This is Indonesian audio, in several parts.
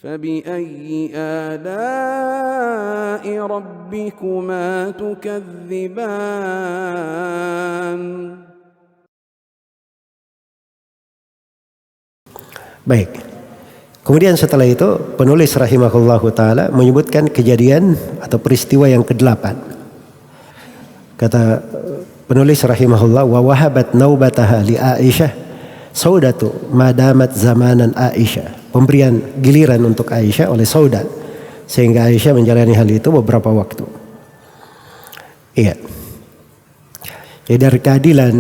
فبأي آلاء ربكما تكذبان. Baik. Kemudian setelah itu penulis rahimahullahu taala menyebutkan kejadian atau peristiwa yang ke-8. Kata penulis rahimahullah, wa wahabat naubataha li Aisyah saudatu madamat zamanan Aisyah. Pemberian giliran untuk Aisyah oleh Saudah sehingga Aisyah menjalani hal itu beberapa waktu. Iya. Jadi dari keadilan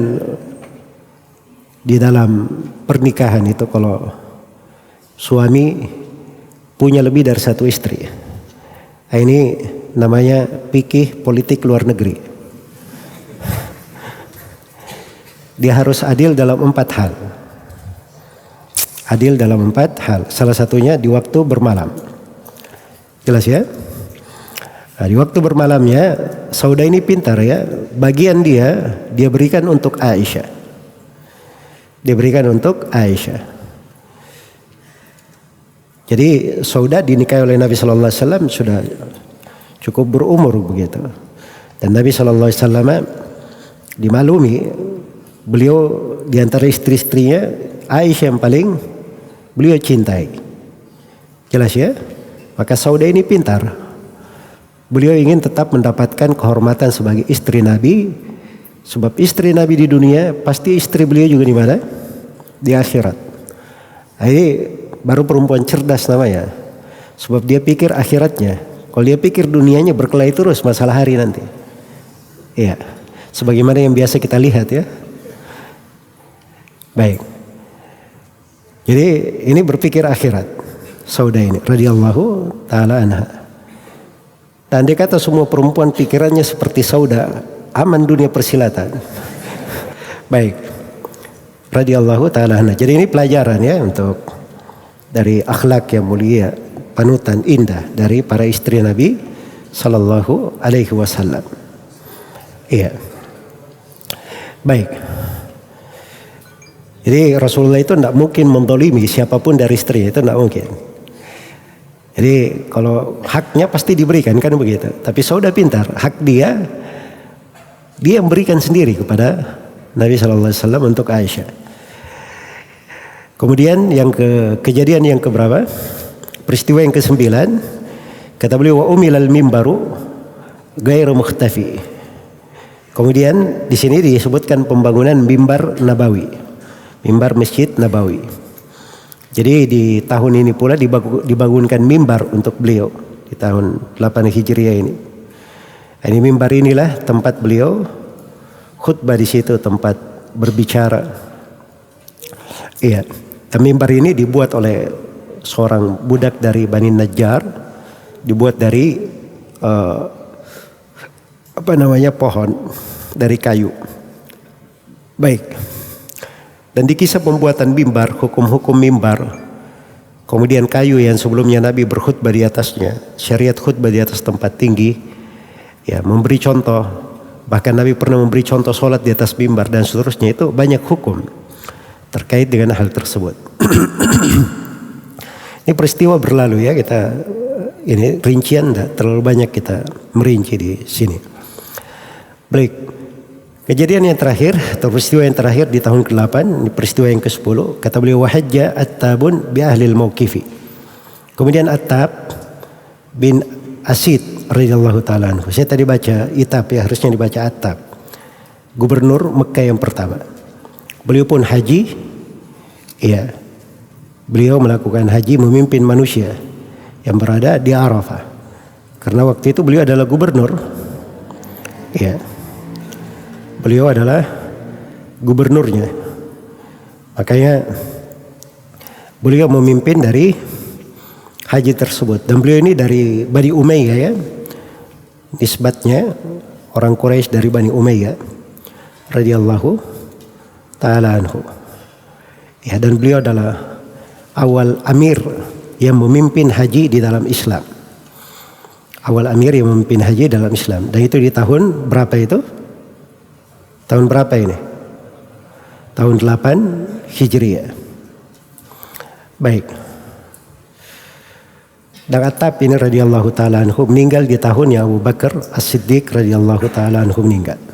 di dalam pernikahan itu, kalau suami punya lebih dari satu istri, ini namanya fikih politik luar negeri. Dia harus adil dalam 4 hal. Adil dalam 4 hal. Salah satunya di waktu bermalam. Jelas ya? Nah, di waktu bermalamnya Saudah ini pintar ya. Bagian dia berikan untuk Aisyah. Dia berikan untuk Aisyah. Jadi Saudah dinikahi oleh Nabi Sallallahu Alaihi Wasallam sudah cukup berumur begitu. Dan Nabi Sallallahu Alaihi Wasallam dimaklumi, beliau diantara istri-istrinya Aisyah yang paling beliau cintai. Jelas ya? Maka Saudah ini pintar. Beliau ingin tetap mendapatkan kehormatan sebagai istri Nabi. Sebab istri Nabi di dunia, pasti istri beliau juga di mana? Di akhirat. Ini baru perempuan cerdas namanya. Sebab dia pikir akhiratnya. Kalau dia pikir dunianya berkelahi terus masalah hari nanti. Iya. Sebagaimana yang biasa kita lihat ya. Baik. Jadi ini berpikir akhirat. Saudah ini radhiyallahu taala anha. Dan dia kata semua perempuan pikirannya seperti Saudah, aman dunia persilatan. Baik. Radhiyallahu taala anha. Jadi ini pelajaran ya untuk dari akhlak yang mulia, panutan indah dari para istri Nabi Sallallahu Alaihi Wasallam. Iya. Baik. Jadi Rasulullah itu tidak mungkin mendolimi siapapun dari istri, itu tidak mungkin. Jadi kalau haknya pasti diberikan kan begitu. Tapi Saudah pintar, hak dia memberikan sendiri kepada Nabi Sallallahu Alaihi Wasallam untuk Aisyah. Kemudian kejadian yang keberapa? Peristiwa yang ke-9. Kata beliau, wa umilal mimbaru ghairu mukhtafi. Kemudian di sini disebutkan pembangunan mimbar Nabawi. Mimbar Masjid Nabawi. Jadi di tahun ini pula dibangunkan mimbar untuk beliau di tahun 8 Hijriah ini. Ini mimbar inilah tempat beliau khutbah, di situ tempat berbicara. Iya. Dan mimbar ini dibuat oleh seorang budak dari Bani Najjar, dibuat dari pohon, dari kayu. Baik. Dan di kisah pembuatan mimbar, hukum-hukum mimbar, kemudian kayu yang sebelumnya Nabi berkhutbah di atasnya, syariat khutbah di atas tempat tinggi, ya memberi contoh, bahkan Nabi pernah memberi contoh sholat di atas mimbar dan seterusnya, itu banyak hukum terkait dengan hal tersebut. Ini peristiwa berlalu ya, kita ini rincian tidak terlalu banyak kita merinci di sini. Baik, kejadian yang terakhir atau peristiwa yang terakhir di tahun ke-8, ini peristiwa yang ke-10. Kata beliau, wahajja Attabun bi ahlil mauqifi. Kemudian Attab bin Asid radhiyallahu taala anhu. Saya tadi baca Itab ya, harusnya dibaca Attab. Gubernur Mekah yang pertama. Beliau pun haji, ya. Beliau melakukan haji memimpin manusia yang berada di Arafah. Karena waktu itu beliau adalah gubernur, ya. Beliau adalah gubernurnya. Makanya beliau memimpin dari haji tersebut. Dan beliau ini dari Bani Umayyah ya. Nisbatnya orang Quraisy dari Bani Umayyah radhiyallahu ta'ala anhu. Ya, dan beliau adalah awal amir yang memimpin haji di dalam Islam. Awal amir yang memimpin haji dalam Islam. Dan itu di tahun berapa itu? Tahun berapa ini? Tahun 8 Hijriah. Baik. Dan Attab ini radhiyallahu taala anhu meninggal di tahun yang Abu Bakar As-Siddiq radhiyallahu taala anhu meninggal.